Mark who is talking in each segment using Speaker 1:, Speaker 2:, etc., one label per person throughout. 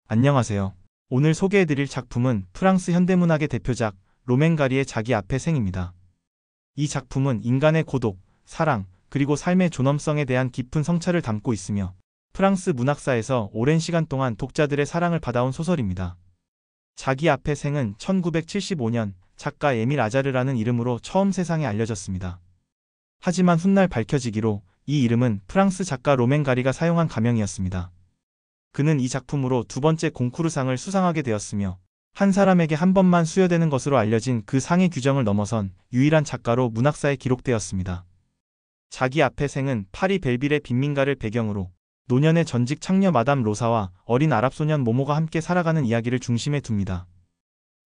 Speaker 1: 안녕하세요. 오늘 소개해드릴 작품은 프랑스 현대문학의 대표작 로맹가리의 자기 앞에 생입니다. 이 작품은 인간의 고독, 사랑, 그리고 삶의 존엄성에 대한 깊은 성찰을 담고 있으며 프랑스 문학사에서 오랜 시간 동안 독자들의 사랑을 받아온 소설입니다. 자기 앞에 생은 1975년 작가 에밀 아자르라는 이름으로 처음 세상에 알려졌습니다. 하지만 훗날 밝혀지기로 이 이름은 프랑스 작가 로맹가리가 사용한 가명이었습니다. 그는 이 작품으로 두 번째 콩쿠르상을 수상하게 되었으며 한 사람에게 한 번만 수여되는 것으로 알려진 그 상의 규정을 넘어선 유일한 작가로 문학사에 기록되었습니다. 자기 앞에 생은 파리 벨빌의 빈민가를 배경으로 노년의 전직 창녀 마담 로사와 어린 아랍 소년 모모가 함께 살아가는 이야기를 중심에 둡니다.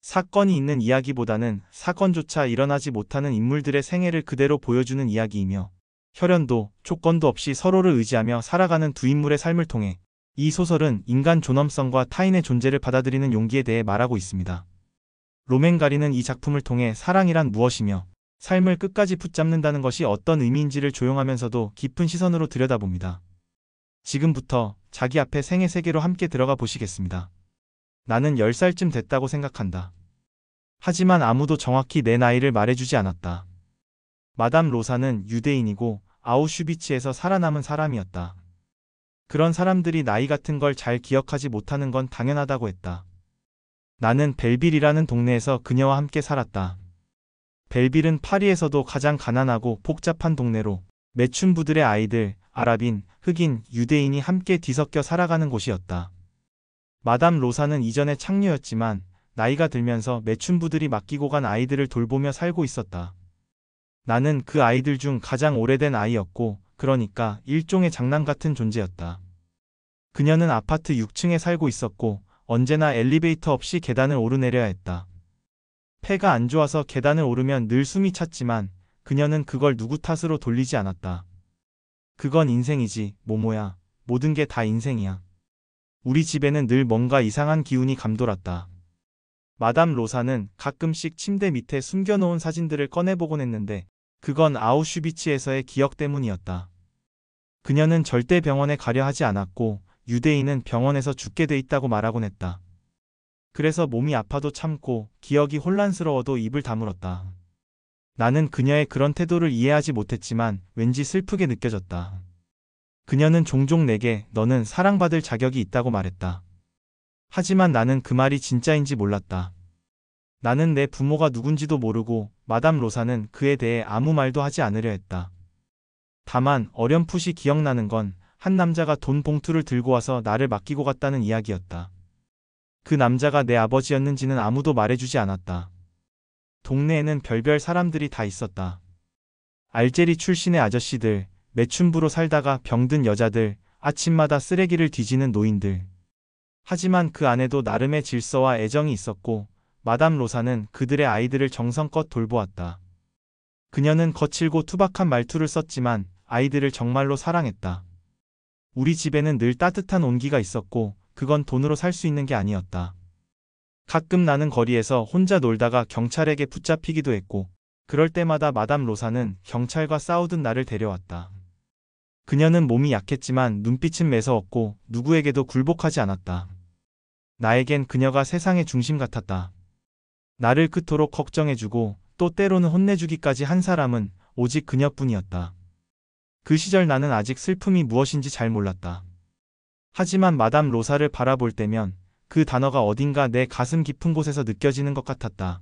Speaker 1: 사건이 있는 이야기보다는 사건조차 일어나지 못하는 인물들의 생애를 그대로 보여주는 이야기이며 혈연도 조건도 없이 서로를 의지하며 살아가는 두 인물의 삶을 통해 이 소설은 인간 존엄성과 타인의 존재를 받아들이는 용기에 대해 말하고 있습니다. 로맹가리는 이 작품을 통해 사랑이란 무엇이며 삶을 끝까지 붙잡는다는 것이 어떤 의미인지를 조용하면서도 깊은 시선으로 들여다봅니다. 지금부터 자기 앞에 생의 세계로 함께 들어가 보시겠습니다. 나는 10살쯤 됐다고 생각한다. 하지만 아무도 정확히 내 나이를 말해주지 않았다. 마담 로사는 유대인이고 아우슈비츠에서 살아남은 사람이었다. 그런 사람들이 나이 같은 걸 잘 기억하지 못하는 건 당연하다고 했다. 나는 벨빌이라는 동네에서 그녀와 함께 살았다. 벨빌은 파리에서도 가장 가난하고 복잡한 동네로 매춘부들의 아이들, 아랍인, 흑인, 유대인이 함께 뒤섞여 살아가는 곳이었다. 마담 로사는 이전에 창녀였지만 나이가 들면서 매춘부들이 맡기고 간 아이들을 돌보며 살고 있었다. 나는 그 아이들 중 가장 오래된 아이였고 그러니까 일종의 장남 같은 존재였다. 그녀는 아파트 6층에 살고 있었고 언제나 엘리베이터 없이 계단을 오르내려야 했다. 폐가 안 좋아서 계단을 오르면 늘 숨이 찼지만 그녀는 그걸 누구 탓으로 돌리지 않았다. 그건 인생이지, 모모야. 모든 게 다 인생이야. 우리 집에는 늘 뭔가 이상한 기운이 감돌았다. 마담 로사는 가끔씩 침대 밑에 숨겨놓은 사진들을 꺼내보곤 했는데 그건 아우슈비츠에서의 기억 때문이었다. 그녀는 절대 병원에 가려 하지 않았고 유대인은 병원에서 죽게 돼 있다고 말하곤 했다. 그래서 몸이 아파도 참고 기억이 혼란스러워도 입을 다물었다. 나는 그녀의 그런 태도를 이해하지 못했지만 왠지 슬프게 느껴졌다. 그녀는 종종 내게 너는 사랑받을 자격이 있다고 말했다. 하지만 나는 그 말이 진짜인지 몰랐다. 나는 내 부모가 누군지도 모르고 마담 로사는 그에 대해 아무 말도 하지 않으려 했다. 다만 어렴풋이 기억나는 건 한 남자가 돈 봉투를 들고 와서 나를 맡기고 갔다는 이야기였다. 그 남자가 내 아버지였는지는 아무도 말해주지 않았다. 동네에는 별별 사람들이 다 있었다. 알제리 출신의 아저씨들, 매춘부로 살다가 병든 여자들, 아침마다 쓰레기를 뒤지는 노인들. 하지만 그 안에도 나름의 질서와 애정이 있었고 마담 로사는 그들의 아이들을 정성껏 돌보았다. 그녀는 거칠고 투박한 말투를 썼지만 아이들을 정말로 사랑했다. 우리 집에는 늘 따뜻한 온기가 있었고 그건 돈으로 살 수 있는 게 아니었다. 가끔 나는 거리에서 혼자 놀다가 경찰에게 붙잡히기도 했고 그럴 때마다 마담 로사는 경찰과 싸우듯 나를 데려왔다. 그녀는 몸이 약했지만 눈빛은 매서웠고 누구에게도 굴복하지 않았다. 나에겐 그녀가 세상의 중심 같았다. 나를 그토록 걱정해주고 또 때로는 혼내주기까지 한 사람은 오직 그녀뿐이었다. 그 시절 나는 아직 슬픔이 무엇인지 잘 몰랐다. 하지만 마담 로사를 바라볼 때면 그 단어가 어딘가 내 가슴 깊은 곳에서 느껴지는 것 같았다.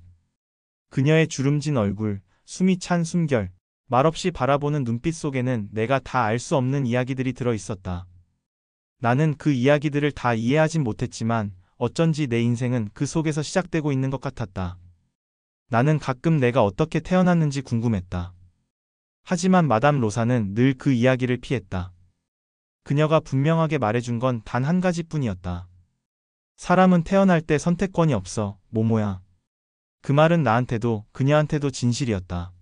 Speaker 1: 그녀의 주름진 얼굴, 숨이 찬 숨결, 말없이 바라보는 눈빛 속에는 내가 다 알 수 없는 이야기들이 들어 있었다. 나는 그 이야기들을 다 이해하진 못했지만 어쩐지 내 인생은 그 속에서 시작되고 있는 것 같았다. 나는 가끔 내가 어떻게 태어났는지 궁금했다. 하지만 마담 로사는 늘 그 이야기를 피했다. 그녀가 분명하게 말해준 건 단 한 가지뿐이었다. 사람은 태어날 때 선택권이 없어, 모모야. 그 말은 나한테도 그녀한테도 진실이었다.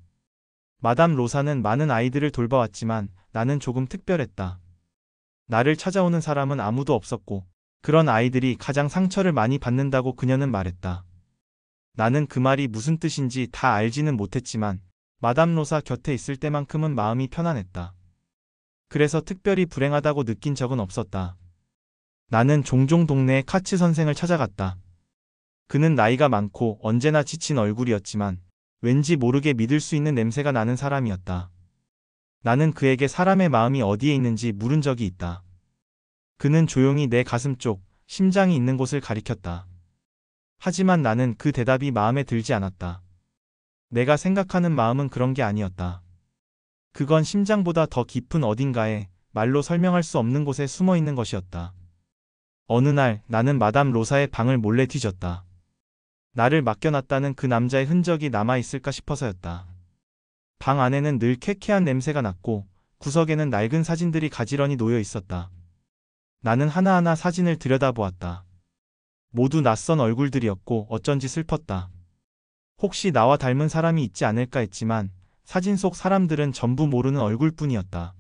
Speaker 1: 마담 로사는 많은 아이들을 돌봐왔지만 나는 조금 특별했다. 나를 찾아오는 사람은 아무도 없었고 그런 아이들이 가장 상처를 많이 받는다고 그녀는 말했다. 나는 그 말이 무슨 뜻인지 다 알지는 못했지만 마담 로사 곁에 있을 때만큼은 마음이 편안했다. 그래서 특별히 불행하다고 느낀 적은 없었다. 나는 종종 동네의 카츠 선생을 찾아갔다. 그는 나이가 많고 언제나 지친 얼굴이었지만 왠지 모르게 믿을 수 있는 냄새가 나는 사람이었다. 나는 그에게 사람의 마음이 어디에 있는지 물은 적이 있다. 그는 조용히 내 가슴 쪽, 심장이 있는 곳을 가리켰다. 하지만 나는 그 대답이 마음에 들지 않았다. 내가 생각하는 마음은 그런 게 아니었다. 그건 심장보다 더 깊은 어딘가에 말로 설명할 수 없는 곳에 숨어 있는 것이었다. 어느 날 나는 마담 로사의 방을 몰래 뒤졌다. 나를 맡겨놨다는 그 남자의 흔적이 남아있을까 싶어서였다. 방 안에는 늘 쾌쾌한 냄새가 났고 구석에는 낡은 사진들이 가지런히 놓여 있었다. 나는 하나하나 사진을 들여다보았다. 모두 낯선 얼굴들이었고 어쩐지 슬펐다. 혹시 나와 닮은 사람이 있지 않을까 했지만 사진 속 사람들은 전부 모르는 얼굴뿐이었다.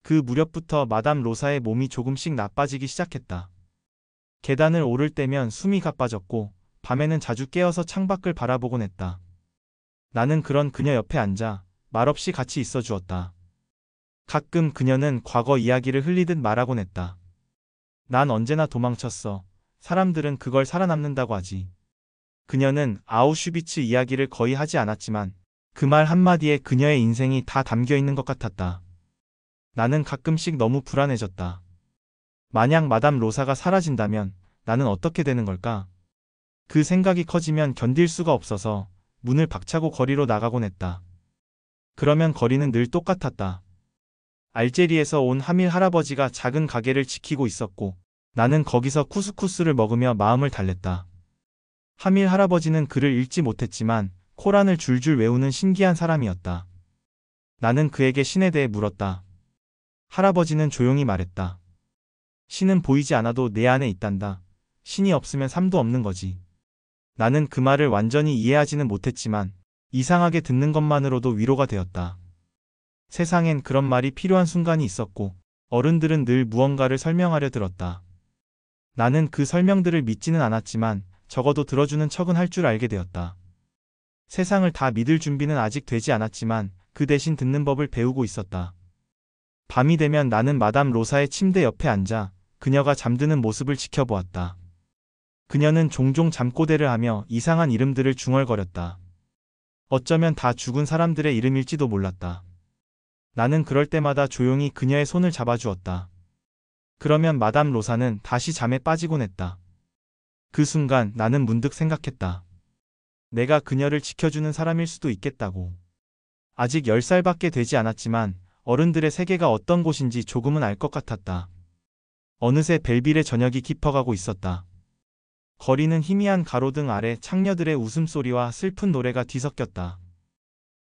Speaker 1: 그 무렵부터 마담 로사의 몸이 조금씩 나빠지기 시작했다. 계단을 오를 때면 숨이 가빠졌고 밤에는 자주 깨어서 창밖을 바라보곤 했다. 나는 그런 그녀 옆에 앉아 말없이 같이 있어 주었다. 가끔 그녀는 과거 이야기를 흘리듯 말하곤 했다. 난 언제나 도망쳤어. 사람들은 그걸 살아남는다고 하지. 그녀는 아우슈비츠 이야기를 거의 하지 않았지만 그 말 한마디에 그녀의 인생이 다 담겨 있는 것 같았다. 나는 가끔씩 너무 불안해졌다. 만약 마담 로사가 사라진다면 나는 어떻게 되는 걸까? 그 생각이 커지면 견딜 수가 없어서 문을 박차고 거리로 나가곤 했다. 그러면 거리는 늘 똑같았다. 알제리에서 온 하밀 할아버지가 작은 가게를 지키고 있었고 나는 거기서 쿠스쿠스를 먹으며 마음을 달랬다. 하밀 할아버지는 글을 읽지 못했지만 코란을 줄줄 외우는 신기한 사람이었다. 나는 그에게 신에 대해 물었다. 할아버지는 조용히 말했다. 신은 보이지 않아도 내 안에 있단다. 신이 없으면 삶도 없는 거지. 나는 그 말을 완전히 이해하지는 못했지만 이상하게 듣는 것만으로도 위로가 되었다. 세상엔 그런 말이 필요한 순간이 있었고 어른들은 늘 무언가를 설명하려 들었다. 나는 그 설명들을 믿지는 않았지만 적어도 들어주는 척은 할 줄 알게 되었다. 세상을 다 믿을 준비는 아직 되지 않았지만 그 대신 듣는 법을 배우고 있었다. 밤이 되면 나는 마담 로사의 침대 옆에 앉아 그녀가 잠드는 모습을 지켜보았다. 그녀는 종종 잠꼬대를 하며 이상한 이름들을 중얼거렸다. 어쩌면 다 죽은 사람들의 이름일지도 몰랐다. 나는 그럴 때마다 조용히 그녀의 손을 잡아주었다. 그러면 마담 로사는 다시 잠에 빠지곤 했다. 그 순간 나는 문득 생각했다. 내가 그녀를 지켜주는 사람일 수도 있겠다고. 아직 10살밖에 되지 않았지만 어른들의 세계가 어떤 곳인지 조금은 알 것 같았다. 어느새 벨빌의 저녁이 깊어가고 있었다. 거리는 희미한 가로등 아래 창녀들의 웃음소리와 슬픈 노래가 뒤섞였다.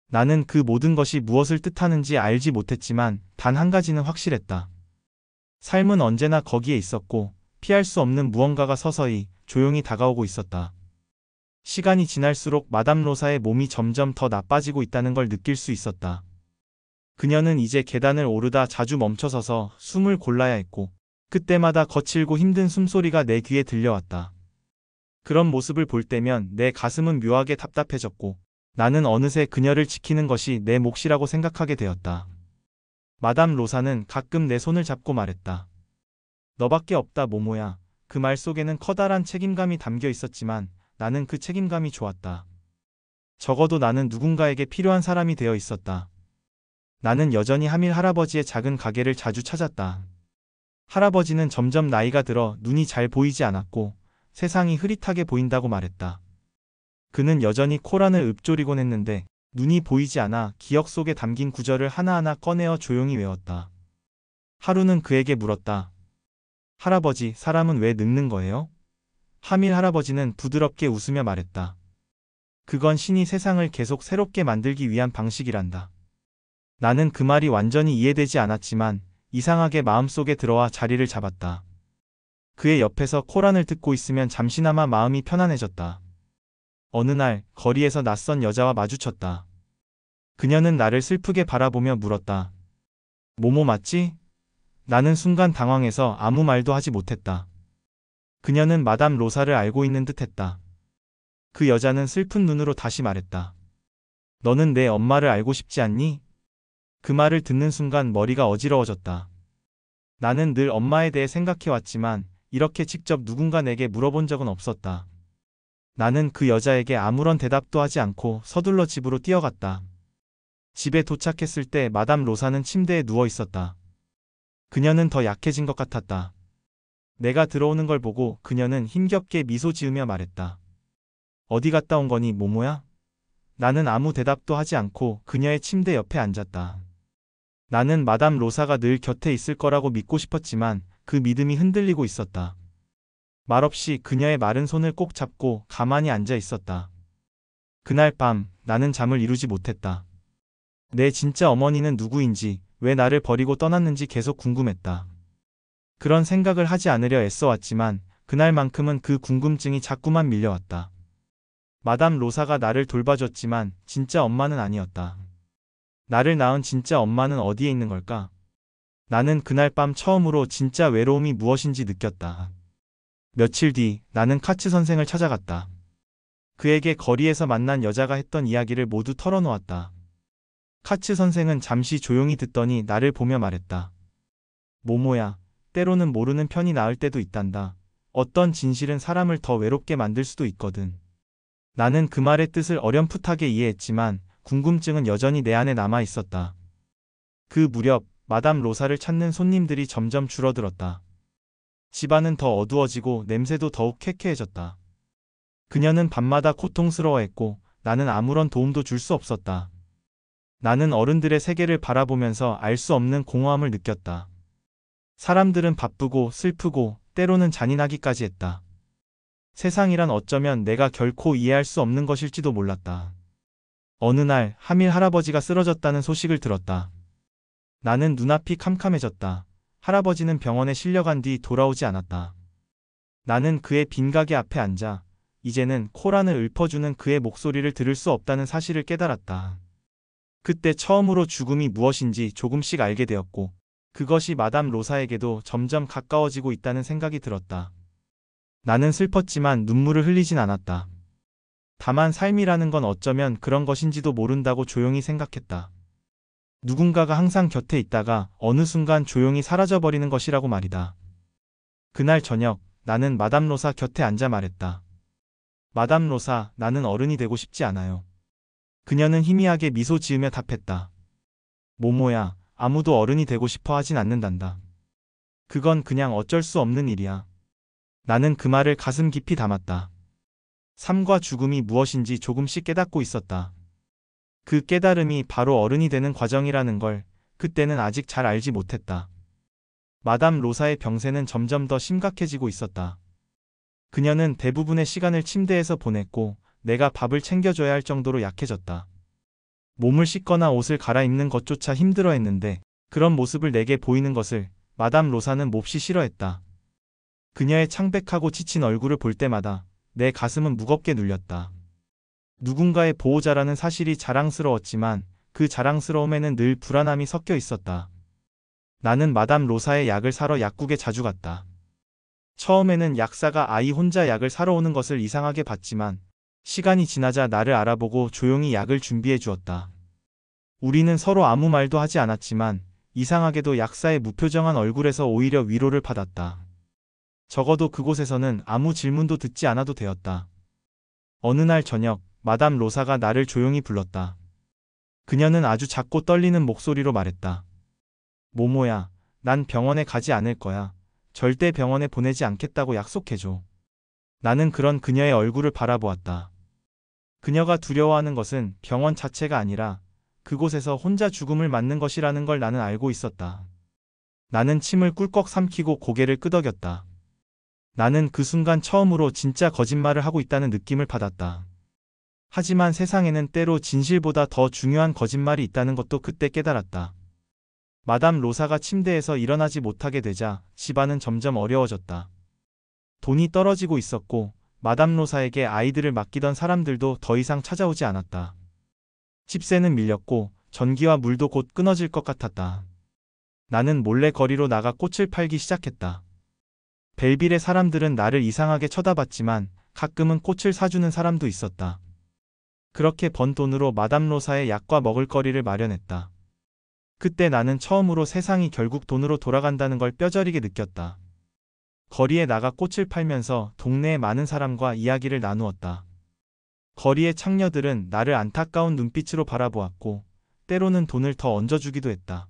Speaker 1: 나는 그 모든 것이 무엇을 뜻하는지 알지 못했지만 단 한 가지는 확실했다. 삶은 언제나 거기에 있었고 피할 수 없는 무언가가 서서히 조용히 다가오고 있었다. 시간이 지날수록 마담 로사의 몸이 점점 더 나빠지고 있다는 걸 느낄 수 있었다. 그녀는 이제 계단을 오르다 자주 멈춰서서 숨을 골라야 했고 그때마다 거칠고 힘든 숨소리가 내 귀에 들려왔다. 그런 모습을 볼 때면 내 가슴은 묘하게 답답해졌고 나는 어느새 그녀를 지키는 것이 내 몫이라고 생각하게 되었다. 마담 로사는 가끔 내 손을 잡고 말했다. 너밖에 없다 모모야. 그 말 속에는 커다란 책임감이 담겨 있었지만 나는 그 책임감이 좋았다. 적어도 나는 누군가에게 필요한 사람이 되어 있었다. 나는 여전히 하밀 할아버지의 작은 가게를 자주 찾았다. 할아버지는 점점 나이가 들어 눈이 잘 보이지 않았고 세상이 흐릿하게 보인다고 말했다. 그는 여전히 코란을 읊조리곤 했는데 눈이 보이지 않아 기억 속에 담긴 구절을 하나하나 꺼내어 조용히 외웠다. 하루는 그에게 물었다. 할아버지, 사람은 왜 늙는 거예요? 하밀 할아버지는 부드럽게 웃으며 말했다. 그건 신이 세상을 계속 새롭게 만들기 위한 방식이란다. 나는 그 말이 완전히 이해되지 않았지만 이상하게 마음속에 들어와 자리를 잡았다. 그의 옆에서 코란을 듣고 있으면 잠시나마 마음이 편안해졌다. 어느 날 거리에서 낯선 여자와 마주쳤다. 그녀는 나를 슬프게 바라보며 물었다. 모모 맞지? 나는 순간 당황해서 아무 말도 하지 못했다. 그녀는 마담 로사를 알고 있는 듯했다. 그 여자는 슬픈 눈으로 다시 말했다. 너는 내 엄마를 알고 싶지 않니? 그 말을 듣는 순간 머리가 어지러워졌다. 나는 늘 엄마에 대해 생각해왔지만 이렇게 직접 누군가 내게 물어본 적은 없었다. 나는 그 여자에게 아무런 대답도 하지 않고 서둘러 집으로 뛰어갔다. 집에 도착했을 때 마담 로사는 침대에 누워 있었다. 그녀는 더 약해진 것 같았다. 내가 들어오는 걸 보고 그녀는 힘겹게 미소 지으며 말했다. 어디 갔다 온 거니, 모모야? 나는 아무 대답도 하지 않고 그녀의 침대 옆에 앉았다. 나는 마담 로사가 늘 곁에 있을 거라고 믿고 싶었지만 그 믿음이 흔들리고 있었다. 말없이 그녀의 마른 손을 꼭 잡고 가만히 앉아 있었다. 그날 밤 나는 잠을 이루지 못했다. 내 진짜 어머니는 누구인지, 왜 나를 버리고 떠났는지 계속 궁금했다. 그런 생각을 하지 않으려 애써왔지만 그날만큼은 그 궁금증이 자꾸만 밀려왔다. 마담 로사가 나를 돌봐줬지만 진짜 엄마는 아니었다. 나를 낳은 진짜 엄마는 어디에 있는 걸까? 나는 그날 밤 처음으로 진짜 외로움이 무엇인지 느꼈다. 며칠 뒤 나는 카츠 선생을 찾아갔다. 그에게 거리에서 만난 여자가 했던 이야기를 모두 털어놓았다. 카츠 선생은 잠시 조용히 듣더니 나를 보며 말했다. 모모야, 때로는 모르는 편이 나을 때도 있단다. 어떤 진실은 사람을 더 외롭게 만들 수도 있거든. 나는 그 말의 뜻을 어렴풋하게 이해했지만 궁금증은 여전히 내 안에 남아 있었다. 그 무렵 마담 로사를 찾는 손님들이 점점 줄어들었다. 집안은 더 어두워지고 냄새도 더욱 쾌쾌해졌다. 그녀는 밤마다 고통스러워했고 나는 아무런 도움도 줄 수 없었다. 나는 어른들의 세계를 바라보면서 알 수 없는 공허함을 느꼈다. 사람들은 바쁘고 슬프고 때로는 잔인하기까지 했다. 세상이란 어쩌면 내가 결코 이해할 수 없는 것일지도 몰랐다. 어느 날 하밀 할아버지가 쓰러졌다는 소식을 들었다. 나는 눈앞이 캄캄해졌다. 할아버지는 병원에 실려간 뒤 돌아오지 않았다. 나는 그의 빈 가게 앞에 앉아 이제는 코란을 읊어주는 그의 목소리를 들을 수 없다는 사실을 깨달았다. 그때 처음으로 죽음이 무엇인지 조금씩 알게 되었고 그것이 마담 로사에게도 점점 가까워지고 있다는 생각이 들었다. 나는 슬펐지만 눈물을 흘리진 않았다. 다만 삶이라는 건 어쩌면 그런 것인지도 모른다고 조용히 생각했다. 누군가가 항상 곁에 있다가 어느 순간 조용히 사라져버리는 것이라고 말이다. 그날 저녁 나는 마담 로사 곁에 앉아 말했다. 마담 로사, 나는 어른이 되고 싶지 않아요. 그녀는 희미하게 미소 지으며 답했다. 모모야, 아무도 어른이 되고 싶어 하진 않는단다. 그건 그냥 어쩔 수 없는 일이야. 나는 그 말을 가슴 깊이 담았다. 삶과 죽음이 무엇인지 조금씩 깨닫고 있었다. 그 깨달음이 바로 어른이 되는 과정이라는 걸 그때는 아직 잘 알지 못했다. 마담 로사의 병세는 점점 더 심각해지고 있었다. 그녀는 대부분의 시간을 침대에서 보냈고 내가 밥을 챙겨줘야 할 정도로 약해졌다. 몸을 씻거나 옷을 갈아입는 것조차 힘들어했는데 그런 모습을 내게 보이는 것을 마담 로사는 몹시 싫어했다. 그녀의 창백하고 지친 얼굴을 볼 때마다 내 가슴은 무겁게 눌렸다. 누군가의 보호자라는 사실이 자랑스러웠지만 그 자랑스러움에는 늘 불안함이 섞여 있었다. 나는 마담 로사의 약을 사러 약국에 자주 갔다. 처음에는 약사가 아이 혼자 약을 사러 오는 것을 이상하게 봤지만 시간이 지나자 나를 알아보고 조용히 약을 준비해 주었다. 우리는 서로 아무 말도 하지 않았지만 이상하게도 약사의 무표정한 얼굴에서 오히려 위로를 받았다. 적어도 그곳에서는 아무 질문도 듣지 않아도 되었다. 어느 날 저녁 마담 로사가 나를 조용히 불렀다. 그녀는 아주 작고 떨리는 목소리로 말했다. 모모야, 난 병원에 가지 않을 거야. 절대 병원에 보내지 않겠다고 약속해줘. 나는 그런 그녀의 얼굴을 바라보았다. 그녀가 두려워하는 것은 병원 자체가 아니라 그곳에서 혼자 죽음을 맞는 것이라는 걸 나는 알고 있었다. 나는 침을 꿀꺽 삼키고 고개를 끄덕였다. 나는 그 순간 처음으로 진짜 거짓말을 하고 있다는 느낌을 받았다. 하지만 세상에는 때로 진실보다 더 중요한 거짓말이 있다는 것도 그때 깨달았다. 마담 로사가 침대에서 일어나지 못하게 되자 집안은 점점 어려워졌다. 돈이 떨어지고 있었고 마담 로사에게 아이들을 맡기던 사람들도 더 이상 찾아오지 않았다. 집세는 밀렸고 전기와 물도 곧 끊어질 것 같았다. 나는 몰래 거리로 나가 꽃을 팔기 시작했다. 벨빌의 사람들은 나를 이상하게 쳐다봤지만 가끔은 꽃을 사주는 사람도 있었다. 그렇게 번 돈으로 마담 로사의 약과 먹을거리를 마련했다. 그때 나는 처음으로 세상이 결국 돈으로 돌아간다는 걸 뼈저리게 느꼈다. 거리에 나가 꽃을 팔면서 동네의 많은 사람과 이야기를 나누었다. 거리의 창녀들은 나를 안타까운 눈빛으로 바라보았고 때로는 돈을 더 얹어주기도 했다.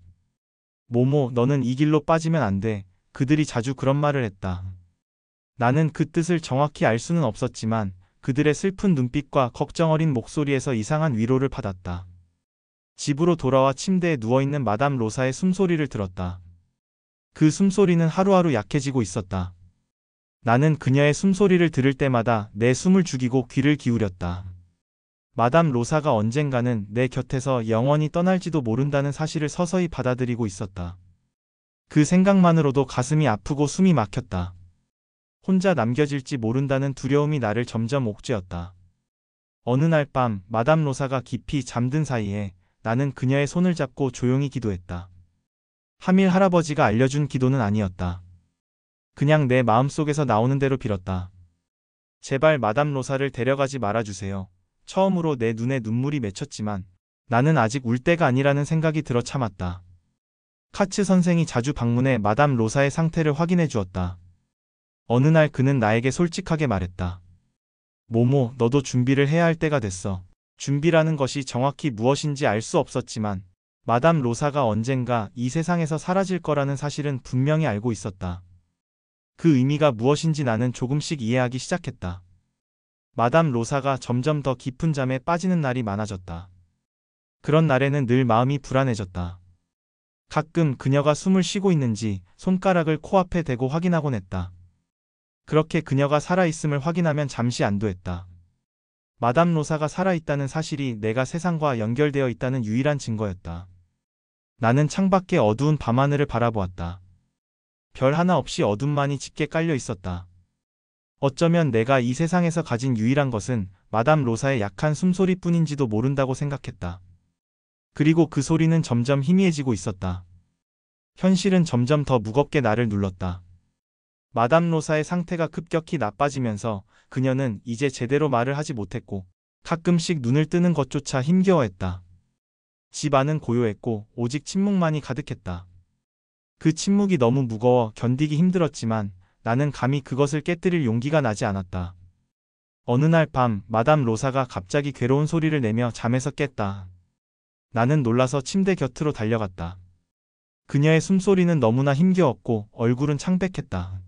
Speaker 1: 모모, 너는 이 길로 빠지면 안 돼. 그들이 자주 그런 말을 했다. 나는 그 뜻을 정확히 알 수는 없었지만 그들의 슬픈 눈빛과 걱정 어린 목소리에서 이상한 위로를 받았다. 집으로 돌아와 침대에 누워있는 마담 로사의 숨소리를 들었다. 그 숨소리는 하루하루 약해지고 있었다. 나는 그녀의 숨소리를 들을 때마다 내 숨을 죽이고 귀를 기울였다. 마담 로사가 언젠가는 내 곁에서 영원히 떠날지도 모른다는 사실을 서서히 받아들이고 있었다. 그 생각만으로도 가슴이 아프고 숨이 막혔다. 혼자 남겨질지 모른다는 두려움이 나를 점점 옥죄었다. 어느 날 밤 마담 로사가 깊이 잠든 사이에 나는 그녀의 손을 잡고 조용히 기도했다. 하밀 할아버지가 알려준 기도는 아니었다. 그냥 내 마음속에서 나오는 대로 빌었다. 제발 마담 로사를 데려가지 말아주세요. 처음으로 내 눈에 눈물이 맺혔지만 나는 아직 울 때가 아니라는 생각이 들어 참았다. 카츠 선생이 자주 방문해 마담 로사의 상태를 확인해 주었다. 어느 날 그는 나에게 솔직하게 말했다. 모모, 너도 준비를 해야 할 때가 됐어. 준비라는 것이 정확히 무엇인지 알 수 없었지만 마담 로사가 언젠가 이 세상에서 사라질 거라는 사실은 분명히 알고 있었다. 그 의미가 무엇인지 나는 조금씩 이해하기 시작했다. 마담 로사가 점점 더 깊은 잠에 빠지는 날이 많아졌다. 그런 날에는 늘 마음이 불안해졌다. 가끔 그녀가 숨을 쉬고 있는지 손가락을 코앞에 대고 확인하곤 했다. 그렇게 그녀가 살아있음을 확인하면 잠시 안도했다. 마담 로사가 살아있다는 사실이 내가 세상과 연결되어 있다는 유일한 증거였다. 나는 창밖의 어두운 밤하늘을 바라보았다. 별 하나 없이 어둠만이 짙게 깔려 있었다. 어쩌면 내가 이 세상에서 가진 유일한 것은 마담 로사의 약한 숨소리뿐인지도 모른다고 생각했다. 그리고 그 소리는 점점 희미해지고 있었다. 현실은 점점 더 무겁게 나를 눌렀다. 마담 로사의 상태가 급격히 나빠지면서 그녀는 이제 제대로 말을 하지 못했고 가끔씩 눈을 뜨는 것조차 힘겨워했다. 집 안은 고요했고 오직 침묵만이 가득했다. 그 침묵이 너무 무거워 견디기 힘들었지만 나는 감히 그것을 깨뜨릴 용기가 나지 않았다. 어느 날 밤 마담 로사가 갑자기 괴로운 소리를 내며 잠에서 깼다. 나는 놀라서 침대 곁으로 달려갔다. 그녀의 숨소리는 너무나 힘겨웠고 얼굴은 창백했다.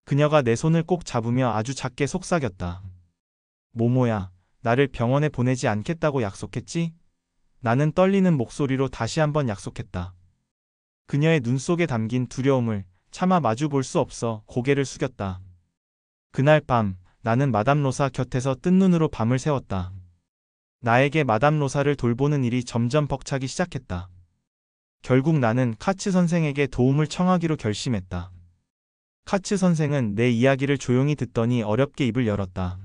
Speaker 1: 그녀가 내 손을 꼭 잡으며 아주 작게 속삭였다. 모모야, 나를 병원에 보내지 않겠다고 약속했지? 나는 떨리는 목소리로 다시 한번 약속했다. 그녀의 눈 속에 담긴 두려움을 차마 마주 볼 수 없어 고개를 숙였다. 그날 밤 나는 마담 로사 곁에서 뜬 눈으로 밤을 새웠다. 나에게 마담 로사를 돌보는 일이 점점 벅차기 시작했다. 결국 나는 카츠 선생에게 도움을 청하기로 결심했다. 카츠 선생은 내 이야기를 조용히 듣더니 어렵게 입을 열었다.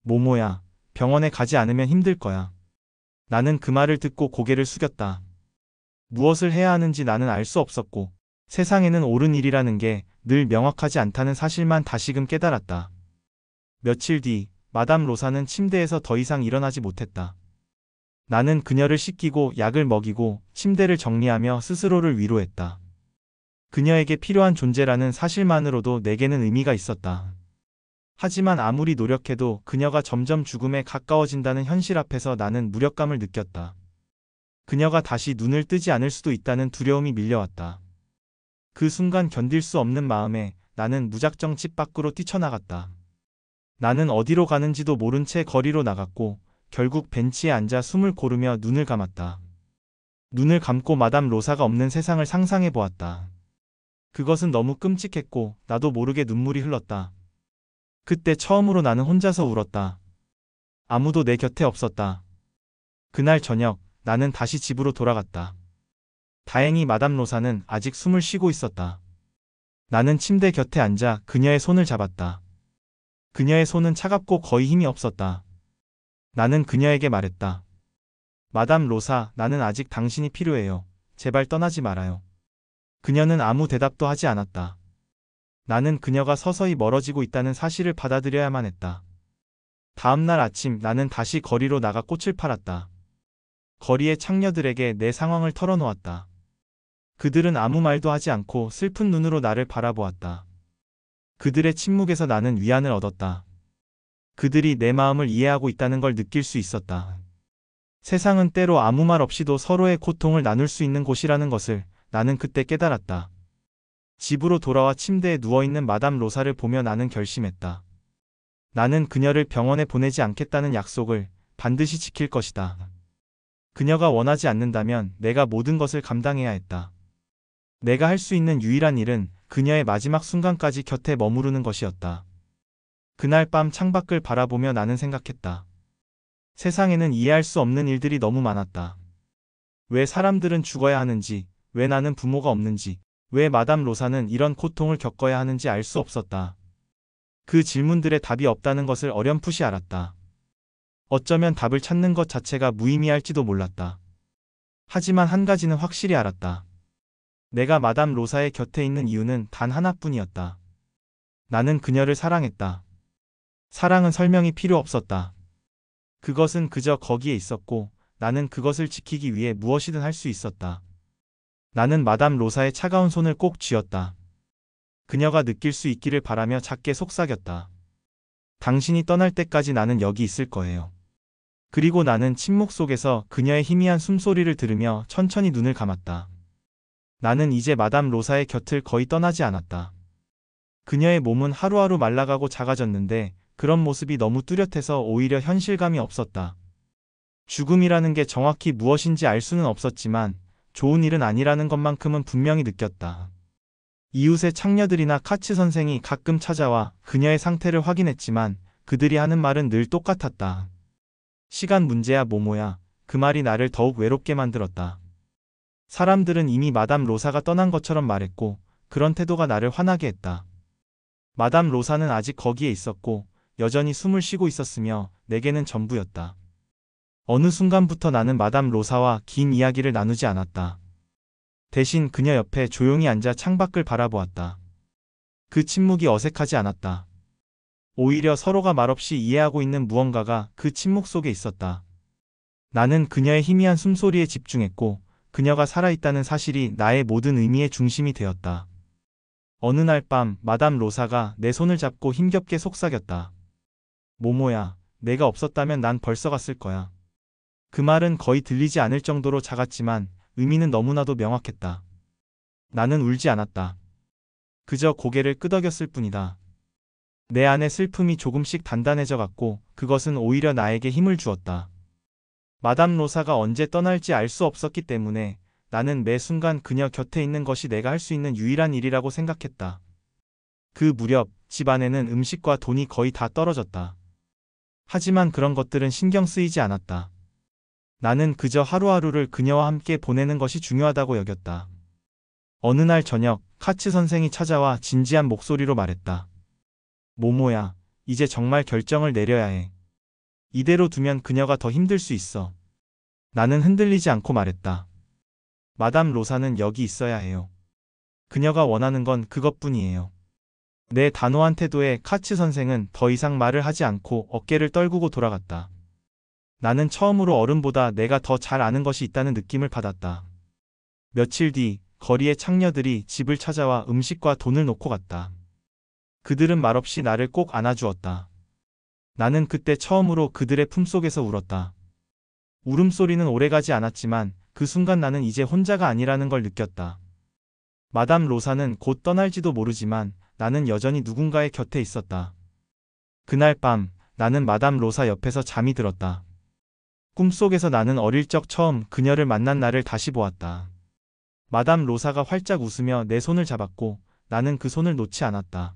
Speaker 1: 모모야, 병원에 가지 않으면 힘들 거야. 나는 그 말을 듣고 고개를 숙였다. 무엇을 해야 하는지 나는 알 수 없었고 세상에는 옳은 일이라는 게 늘 명확하지 않다는 사실만 다시금 깨달았다. 며칠 뒤 마담 로사는 침대에서 더 이상 일어나지 못했다. 나는 그녀를 씻기고 약을 먹이고 침대를 정리하며 스스로를 위로했다. 그녀에게 필요한 존재라는 사실만으로도 내게는 의미가 있었다. 하지만 아무리 노력해도 그녀가 점점 죽음에 가까워진다는 현실 앞에서 나는 무력감을 느꼈다. 그녀가 다시 눈을 뜨지 않을 수도 있다는 두려움이 밀려왔다. 그 순간 견딜 수 없는 마음에 나는 무작정 집 밖으로 뛰쳐나갔다. 나는 어디로 가는지도 모른 채 거리로 나갔고 결국 벤치에 앉아 숨을 고르며 눈을 감았다. 눈을 감고 마담 로사가 없는 세상을 상상해 보았다. 그것은 너무 끔찍했고 나도 모르게 눈물이 흘렀다. 그때 처음으로 나는 혼자서 울었다. 아무도 내 곁에 없었다. 그날 저녁 나는 다시 집으로 돌아갔다. 다행히 마담 로사는 아직 숨을 쉬고 있었다. 나는 침대 곁에 앉아 그녀의 손을 잡았다. 그녀의 손은 차갑고 거의 힘이 없었다. 나는 그녀에게 말했다. 마담 로사, 나는 아직 당신이 필요해요. 제발 떠나지 말아요. 그녀는 아무 대답도 하지 않았다. 나는 그녀가 서서히 멀어지고 있다는 사실을 받아들여야만 했다. 다음 날 아침 나는 다시 거리로 나가 꽃을 팔았다. 거리의 창녀들에게 내 상황을 털어놓았다. 그들은 아무 말도 하지 않고 슬픈 눈으로 나를 바라보았다. 그들의 침묵에서 나는 위안을 얻었다. 그들이 내 마음을 이해하고 있다는 걸 느낄 수 있었다. 세상은 때로 아무 말 없이도 서로의 고통을 나눌 수 있는 곳이라는 것을 나는 그때 깨달았다. 집으로 돌아와 침대에 누워있는 마담 로사를 보며 나는 결심했다. 나는 그녀를 병원에 보내지 않겠다는 약속을 반드시 지킬 것이다. 그녀가 원하지 않는다면 내가 모든 것을 감당해야 했다. 내가 할 수 있는 유일한 일은 그녀의 마지막 순간까지 곁에 머무르는 것이었다. 그날 밤 창밖을 바라보며 나는 생각했다. 세상에는 이해할 수 없는 일들이 너무 많았다. 왜 사람들은 죽어야 하는지, 왜 나는 부모가 없는지, 왜 마담 로사는 이런 고통을 겪어야 하는지 알 수 없었다. 그 질문들의 답이 없다는 것을 어렴풋이 알았다. 어쩌면 답을 찾는 것 자체가 무의미할지도 몰랐다. 하지만 한 가지는 확실히 알았다. 내가 마담 로사의 곁에 있는 이유는 단 하나뿐이었다. 나는 그녀를 사랑했다. 사랑은 설명이 필요 없었다. 그것은 그저 거기에 있었고 나는 그것을 지키기 위해 무엇이든 할 수 있었다. 나는 마담 로사의 차가운 손을 꼭 쥐었다. 그녀가 느낄 수 있기를 바라며 작게 속삭였다. 당신이 떠날 때까지 나는 여기 있을 거예요. 그리고 나는 침묵 속에서 그녀의 희미한 숨소리를 들으며 천천히 눈을 감았다. 나는 이제 마담 로사의 곁을 거의 떠나지 않았다. 그녀의 몸은 하루하루 말라가고 작아졌는데 그런 모습이 너무 뚜렷해서 오히려 현실감이 없었다. 죽음이라는 게 정확히 무엇인지 알 수는 없었지만 좋은 일은 아니라는 것만큼은 분명히 느꼈다. 이웃의 창녀들이나 카츠 선생이 가끔 찾아와 그녀의 상태를 확인했지만 그들이 하는 말은 늘 똑같았다. 시간 문제야 모모야. 그 말이 나를 더욱 외롭게 만들었다. 사람들은 이미 마담 로사가 떠난 것처럼 말했고 그런 태도가 나를 화나게 했다. 마담 로사는 아직 거기에 있었고 여전히 숨을 쉬고 있었으며 내게는 전부였다. 어느 순간부터 나는 마담 로사와 긴 이야기를 나누지 않았다. 대신 그녀 옆에 조용히 앉아 창밖을 바라보았다. 그 침묵이 어색하지 않았다. 오히려 서로가 말없이 이해하고 있는 무언가가 그 침묵 속에 있었다. 나는 그녀의 희미한 숨소리에 집중했고 그녀가 살아있다는 사실이 나의 모든 의미의 중심이 되었다. 어느 날 밤 마담 로사가 내 손을 잡고 힘겹게 속삭였다. 모모야, 내가 없었다면 난 벌써 갔을 거야. 그 말은 거의 들리지 않을 정도로 작았지만 의미는 너무나도 명확했다. 나는 울지 않았다. 그저 고개를 끄덕였을 뿐이다. 내 안의 슬픔이 조금씩 단단해져 갔고 그것은 오히려 나에게 힘을 주었다. 마담 로사가 언제 떠날지 알 수 없었기 때문에 나는 매 순간 그녀 곁에 있는 것이 내가 할 수 있는 유일한 일이라고 생각했다. 그 무렵 집 안에는 음식과 돈이 거의 다 떨어졌다. 하지만 그런 것들은 신경 쓰이지 않았다. 나는 그저 하루하루를 그녀와 함께 보내는 것이 중요하다고 여겼다. 어느 날 저녁 카츠 선생이 찾아와 진지한 목소리로 말했다. 모모야, 이제 정말 결정을 내려야 해. 이대로 두면 그녀가 더 힘들 수 있어. 나는 흔들리지 않고 말했다. 마담 로사는 여기 있어야 해요. 그녀가 원하는 건 그것뿐이에요. 내 단호한 태도에 카츠 선생은 더 이상 말을 하지 않고 어깨를 떨구고 돌아갔다. 나는 처음으로 어른보다 내가 더 잘 아는 것이 있다는 느낌을 받았다. 며칠 뒤 거리의 창녀들이 집을 찾아와 음식과 돈을 놓고 갔다. 그들은 말없이 나를 꼭 안아주었다. 나는 그때 처음으로 그들의 품속에서 울었다. 울음소리는 오래가지 않았지만 그 순간 나는 이제 혼자가 아니라는 걸 느꼈다. 마담 로사는 곧 떠날지도 모르지만 나는 여전히 누군가의 곁에 있었다. 그날 밤 나는 마담 로사 옆에서 잠이 들었다. 꿈속에서 나는 어릴 적 처음 그녀를 만난 날을 다시 보았다. 마담 로사가 활짝 웃으며 내 손을 잡았고 나는 그 손을 놓지 않았다.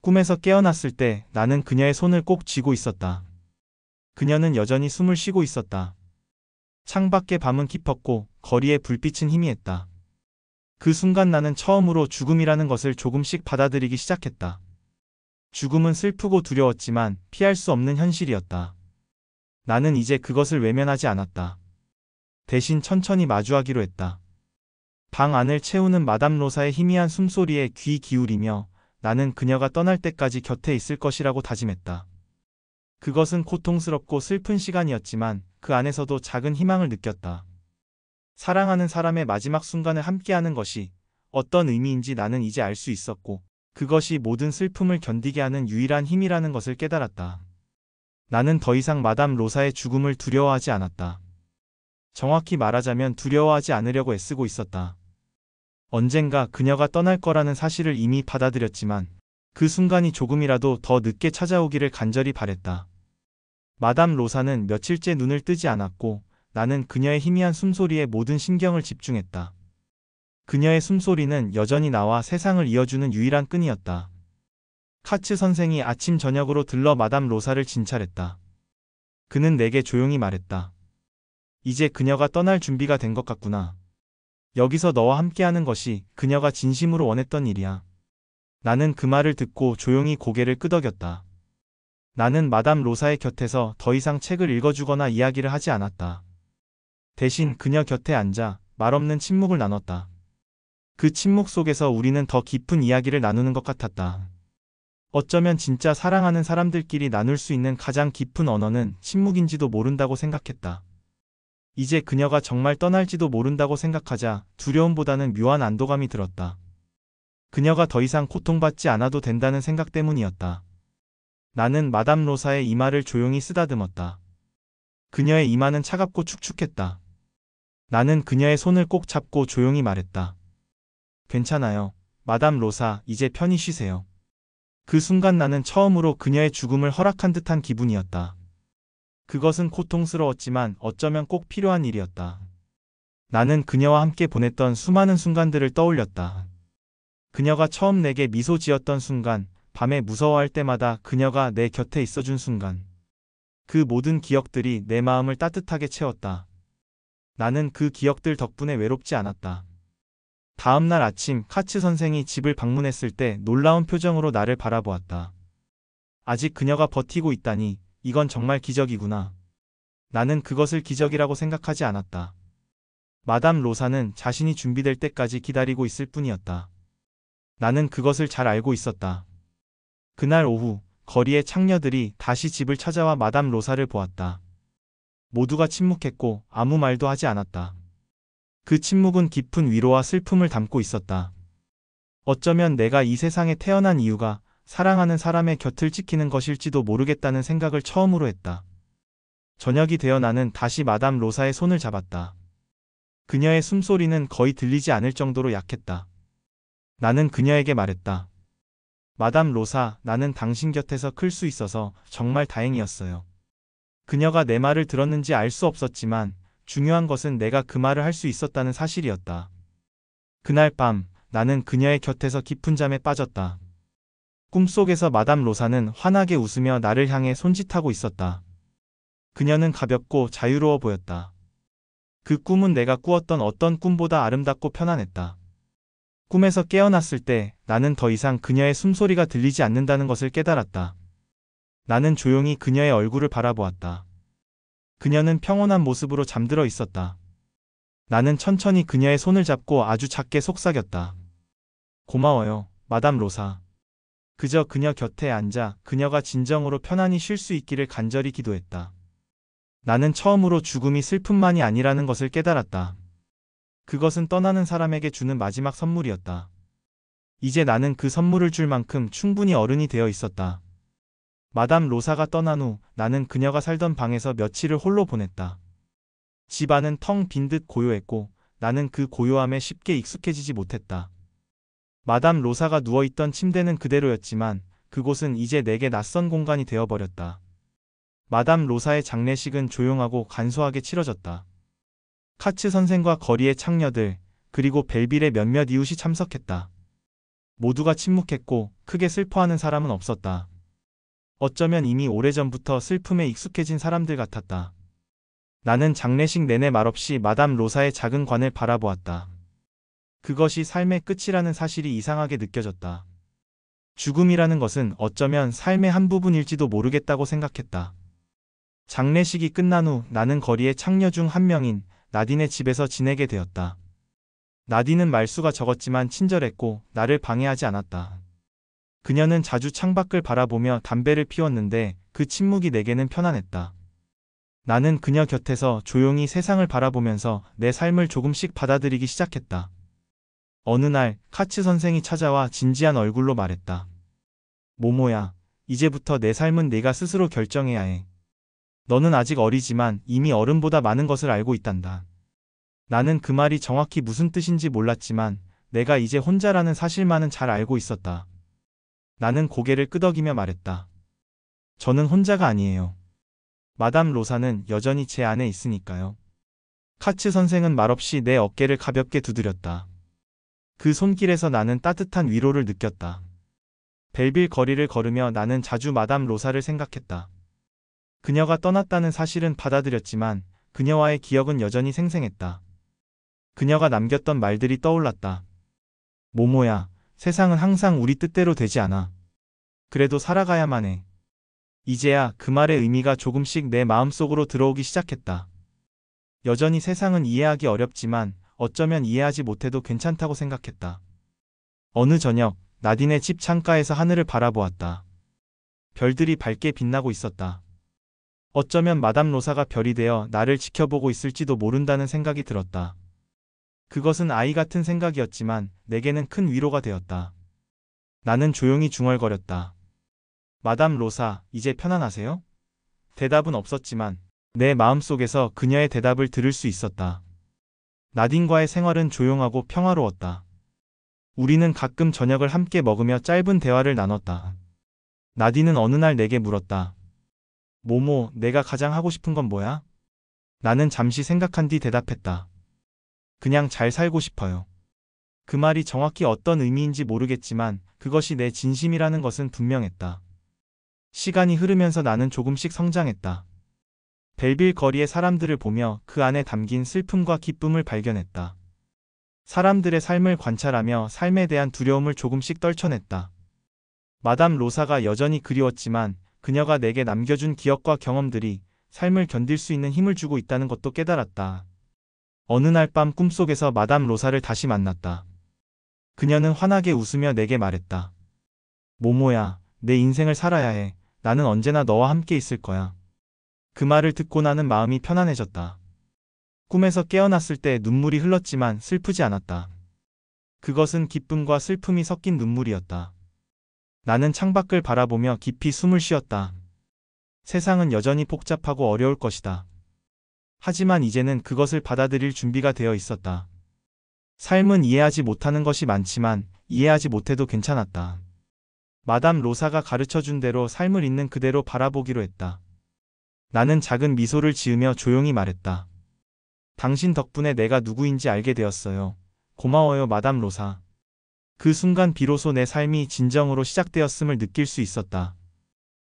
Speaker 1: 꿈에서 깨어났을 때 나는 그녀의 손을 꼭 쥐고 있었다. 그녀는 여전히 숨을 쉬고 있었다. 창밖의 밤은 깊었고 거리의 불빛은 희미했다. 그 순간 나는 처음으로 죽음이라는 것을 조금씩 받아들이기 시작했다. 죽음은 슬프고 두려웠지만 피할 수 없는 현실이었다. 나는 이제 그것을 외면하지 않았다. 대신 천천히 마주하기로 했다. 방 안을 채우는 마담 로사의 희미한 숨소리에 귀 기울이며 나는 그녀가 떠날 때까지 곁에 있을 것이라고 다짐했다. 그것은 고통스럽고 슬픈 시간이었지만 그 안에서도 작은 희망을 느꼈다. 사랑하는 사람의 마지막 순간을 함께하는 것이 어떤 의미인지 나는 이제 알 수 있었고 그것이 모든 슬픔을 견디게 하는 유일한 힘이라는 것을 깨달았다. 나는 더 이상 마담 로사의 죽음을 두려워하지 않았다. 정확히 말하자면 두려워하지 않으려고 애쓰고 있었다. 언젠가 그녀가 떠날 거라는 사실을 이미 받아들였지만 그 순간이 조금이라도 더 늦게 찾아오기를 간절히 바랬다. 마담 로사는 며칠째 눈을 뜨지 않았고 나는 그녀의 희미한 숨소리에 모든 신경을 집중했다. 그녀의 숨소리는 여전히 나와 세상을 이어주는 유일한 끈이었다. 카츠 선생이 아침 저녁으로 들러 마담 로사를 진찰했다. 그는 내게 조용히 말했다. 이제 그녀가 떠날 준비가 된 것 같구나. 여기서 너와 함께하는 것이 그녀가 진심으로 원했던 일이야. 나는 그 말을 듣고 조용히 고개를 끄덕였다. 나는 마담 로사의 곁에서 더 이상 책을 읽어주거나 이야기를 하지 않았다. 대신 그녀 곁에 앉아 말없는 침묵을 나눴다. 그 침묵 속에서 우리는 더 깊은 이야기를 나누는 것 같았다. 어쩌면 진짜 사랑하는 사람들끼리 나눌 수 있는 가장 깊은 언어는 침묵인지도 모른다고 생각했다. 이제 그녀가 정말 떠날지도 모른다고 생각하자 두려움보다는 묘한 안도감이 들었다. 그녀가 더 이상 고통받지 않아도 된다는 생각 때문이었다. 나는 마담 로사의 이마를 조용히 쓰다듬었다. 그녀의 이마는 차갑고 축축했다. 나는 그녀의 손을 꼭 잡고 조용히 말했다. 괜찮아요. 마담 로사, 이제 편히 쉬세요. 그 순간 나는 처음으로 그녀의 죽음을 허락한 듯한 기분이었다. 그것은 고통스러웠지만 어쩌면 꼭 필요한 일이었다. 나는 그녀와 함께 보냈던 수많은 순간들을 떠올렸다. 그녀가 처음 내게 미소 지었던 순간, 밤에 무서워할 때마다 그녀가 내 곁에 있어준 순간. 그 모든 기억들이 내 마음을 따뜻하게 채웠다. 나는 그 기억들 덕분에 외롭지 않았다. 다음 날 아침 카츠 선생이 집을 방문했을 때 놀라운 표정으로 나를 바라보았다. 아직 그녀가 버티고 있다니, 이건 정말 기적이구나. 나는 그것을 기적이라고 생각하지 않았다. 마담 로사는 자신이 준비될 때까지 기다리고 있을 뿐이었다. 나는 그것을 잘 알고 있었다. 그날 오후, 거리의 창녀들이 다시 집을 찾아와 마담 로사를 보았다. 모두가 침묵했고 아무 말도 하지 않았다. 그 침묵은 깊은 위로와 슬픔을 담고 있었다. 어쩌면 내가 이 세상에 태어난 이유가 사랑하는 사람의 곁을 지키는 것일지도 모르겠다는 생각을 처음으로 했다. 저녁이 되어 나는 다시 마담 로사의 손을 잡았다. 그녀의 숨소리는 거의 들리지 않을 정도로 약했다. 나는 그녀에게 말했다. 마담 로사, 나는 당신 곁에서 클 수 있어서 정말 다행이었어요. 그녀가 내 말을 들었는지 알 수 없었지만 중요한 것은 내가 그 말을 할 수 있었다는 사실이었다. 그날 밤, 나는 그녀의 곁에서 깊은 잠에 빠졌다. 꿈속에서 마담 로사는 환하게 웃으며 나를 향해 손짓하고 있었다. 그녀는 가볍고 자유로워 보였다. 그 꿈은 내가 꾸었던 어떤 꿈보다 아름답고 편안했다. 꿈에서 깨어났을 때 나는 더 이상 그녀의 숨소리가 들리지 않는다는 것을 깨달았다. 나는 조용히 그녀의 얼굴을 바라보았다. 그녀는 평온한 모습으로 잠들어 있었다. 나는 천천히 그녀의 손을 잡고 아주 작게 속삭였다. 고마워요, 마담 로사. 그저 그녀 곁에 앉아 그녀가 진정으로 편안히 쉴 수 있기를 간절히 기도했다. 나는 처음으로 죽음이 슬픔만이 아니라는 것을 깨달았다. 그것은 떠나는 사람에게 주는 마지막 선물이었다. 이제 나는 그 선물을 줄 만큼 충분히 어른이 되어 있었다. 마담 로사가 떠난 후 나는 그녀가 살던 방에서 며칠을 홀로 보냈다. 집 안은 텅 빈 듯 고요했고 나는 그 고요함에 쉽게 익숙해지지 못했다. 마담 로사가 누워있던 침대는 그대로였지만 그곳은 이제 내게 낯선 공간이 되어버렸다. 마담 로사의 장례식은 조용하고 간소하게 치러졌다. 카츠 선생과 거리의 창녀들, 그리고 벨빌의 몇몇 이웃이 참석했다. 모두가 침묵했고 크게 슬퍼하는 사람은 없었다. 어쩌면 이미 오래전부터 슬픔에 익숙해진 사람들 같았다. 나는 장례식 내내 말없이 마담 로사의 작은 관을 바라보았다. 그것이 삶의 끝이라는 사실이 이상하게 느껴졌다. 죽음이라는 것은 어쩌면 삶의 한 부분일지도 모르겠다고 생각했다. 장례식이 끝난 후 나는 거리의 창녀 중 한 명인 나딘의 집에서 지내게 되었다. 나딘은 말수가 적었지만 친절했고 나를 방해하지 않았다. 그녀는 자주 창밖을 바라보며 담배를 피웠는데 그 침묵이 내게는 편안했다. 나는 그녀 곁에서 조용히 세상을 바라보면서 내 삶을 조금씩 받아들이기 시작했다. 어느 날 카츠 선생이 찾아와 진지한 얼굴로 말했다. 모모야, 이제부터 내 삶은 네가 스스로 결정해야 해. 너는 아직 어리지만 이미 어른보다 많은 것을 알고 있단다. 나는 그 말이 정확히 무슨 뜻인지 몰랐지만 내가 이제 혼자라는 사실만은 잘 알고 있었다. 나는 고개를 끄덕이며 말했다. 저는 혼자가 아니에요. 마담 로사는 여전히 제 안에 있으니까요. 카츠 선생은 말없이 내 어깨를 가볍게 두드렸다. 그 손길에서 나는 따뜻한 위로를 느꼈다. 벨빌 거리를 걸으며 나는 자주 마담 로사를 생각했다. 그녀가 떠났다는 사실은 받아들였지만 그녀와의 기억은 여전히 생생했다. 그녀가 남겼던 말들이 떠올랐다. 모모야, 세상은 항상 우리 뜻대로 되지 않아. 그래도 살아가야만 해. 이제야 그 말의 의미가 조금씩 내 마음속으로 들어오기 시작했다. 여전히 세상은 이해하기 어렵지만 어쩌면 이해하지 못해도 괜찮다고 생각했다. 어느 저녁, 나딘의 집 창가에서 하늘을 바라보았다. 별들이 밝게 빛나고 있었다. 어쩌면 마담 로사가 별이 되어 나를 지켜보고 있을지도 모른다는 생각이 들었다. 그것은 아이 같은 생각이었지만 내게는 큰 위로가 되었다. 나는 조용히 중얼거렸다. 마담 로사, 이제 편안하세요? 대답은 없었지만 내 마음속에서 그녀의 대답을 들을 수 있었다. 나딘과의 생활은 조용하고 평화로웠다. 우리는 가끔 저녁을 함께 먹으며 짧은 대화를 나눴다. 나딘은 어느 날 내게 물었다. 모모, 내가 가장 하고 싶은 건 뭐야? 나는 잠시 생각한 뒤 대답했다. 그냥 잘 살고 싶어요. 그 말이 정확히 어떤 의미인지 모르겠지만 그것이 내 진심이라는 것은 분명했다. 시간이 흐르면서 나는 조금씩 성장했다. 벨빌 거리의 사람들을 보며 그 안에 담긴 슬픔과 기쁨을 발견했다. 사람들의 삶을 관찰하며 삶에 대한 두려움을 조금씩 떨쳐냈다. 마담 로사가 여전히 그리웠지만 그녀가 내게 남겨준 기억과 경험들이 삶을 견딜 수 있는 힘을 주고 있다는 것도 깨달았다. 어느 날 밤 꿈속에서 마담 로사를 다시 만났다. 그녀는 환하게 웃으며 내게 말했다. 모모야, 내 인생을 살아야 해. 나는 언제나 너와 함께 있을 거야. 그 말을 듣고 나는 마음이 편안해졌다. 꿈에서 깨어났을 때 눈물이 흘렀지만 슬프지 않았다. 그것은 기쁨과 슬픔이 섞인 눈물이었다. 나는 창밖을 바라보며 깊이 숨을 쉬었다. 세상은 여전히 복잡하고 어려울 것이다. 하지만 이제는 그것을 받아들일 준비가 되어 있었다. 삶은 이해하지 못하는 것이 많지만 이해하지 못해도 괜찮았다. 마담 로사가 가르쳐준 대로 삶을 있는 그대로 바라보기로 했다. 나는 작은 미소를 지으며 조용히 말했다. 당신 덕분에 내가 누구인지 알게 되었어요. 고마워요, 마담 로사. 그 순간 비로소 내 삶이 진정으로 시작되었음을 느낄 수 있었다.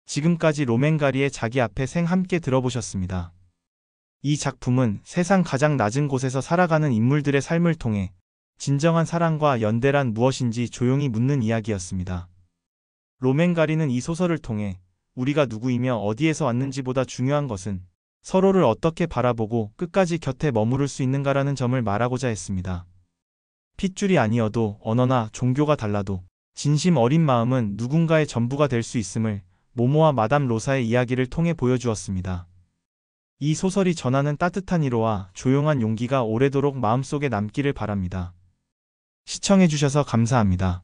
Speaker 1: 지금까지 로맨가리의 자기 앞에 생 함께 들어보셨습니다. 이 작품은 세상 가장 낮은 곳에서 살아가는 인물들의 삶을 통해 진정한 사랑과 연대란 무엇인지 조용히 묻는 이야기였습니다. 로맨가리는 이 소설을 통해 우리가 누구이며 어디에서 왔는지보다 중요한 것은 서로를 어떻게 바라보고 끝까지 곁에 머무를 수 있는가라는 점을 말하고자 했습니다. 핏줄이 아니어도 언어나 종교가 달라도 진심 어린 마음은 누군가의 전부가 될 수 있음을 모모와 마담 로사의 이야기를 통해 보여주었습니다. 이 소설이 전하는 따뜻한 위로와 조용한 용기가 오래도록 마음속에 남기를 바랍니다. 시청해주셔서 감사합니다.